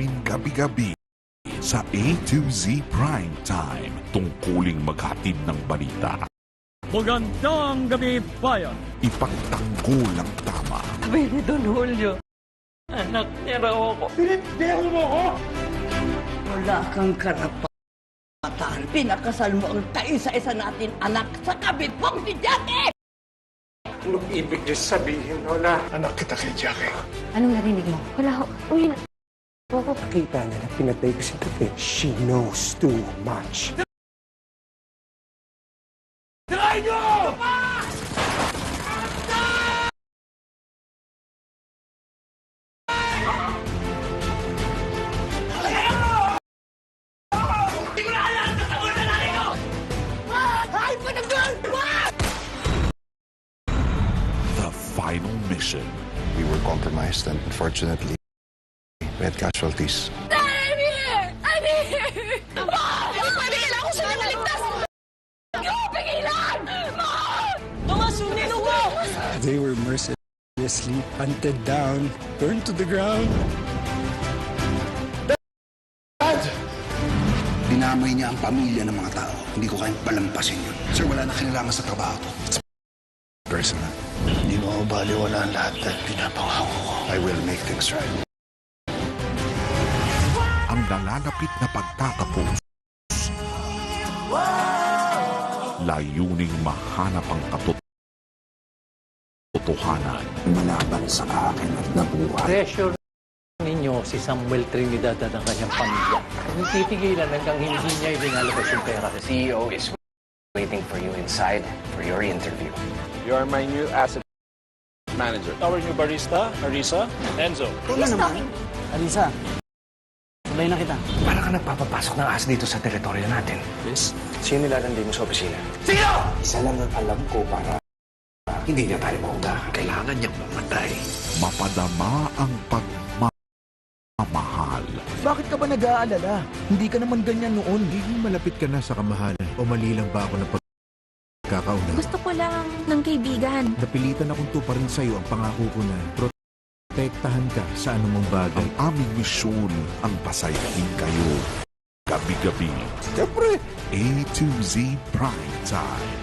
namin gabi-gabi sa A to Z Prime Time, tungkuling maghatid ng balita. Magandang gabi, bayan! Ipagtanggol ang tama. Sabi ni Don Julio, anak niya raw ako. Pinintero mo ko! Wala kang karapatan. Pinakasal mo ang kaisa-isa natin anak sa kabit mong si Jackie! Anong ibig niyo sabihin, Lola? Anak kita kay Jackie. Anong narinig mo? Wala ho. Uy, ako. Nakita niya na pinatay ko si Pepe. She knows too much. Try nyo! The final mission. We were compromised and unfortunately, we had casualties. They were mercilessly hunted down, burned to the ground. Dinamay niya ang pamilya ng mga tao. Hindi ko kayang palampasin yun. Sir, wala na kinalaman sa trabaho to. It's personal. Hindi mo ako baliwala ang lahat at pinapangako ko. I will make things right. Ang nalalapit na pagtatapos. Layuning mahanap ang katotohanan. Malaban sa akin at nabuhay. Pressure ninyo si Samuel Trinidad at ang kanyang pamilya. Kung titigilan hanggang hindi niya ibinalabas yung pera. The CEO is waiting for you inside for your interview. You are my new asset manager. Our new barista, Arisa, Enzo. Alisa, sabay na kita. Para ka nagpapapasok ng ahas dito sa teritoryo natin. Yes? Sino nilalandi mo sa opisina? Isa lang ang alam ko para Hindi niya tayo mauna. Kailangan niyang mamatay. Mapadama ang pagmamahal. Bakit ka ba nag-aalala? Hindi ka naman ganyan noon. Hindi malapit ka na sa kamahalan. O mali lang ba ako na pagkakauna? Gusto ko lang ng kaibigan. Napilitan akong tuparin sa'yo ang pangako ko na protektahan ka sa anumang bagay. Ang aming misyon ang pasayahin kayo. Gabi-gabi. Siyempre! A to Z Prime Time.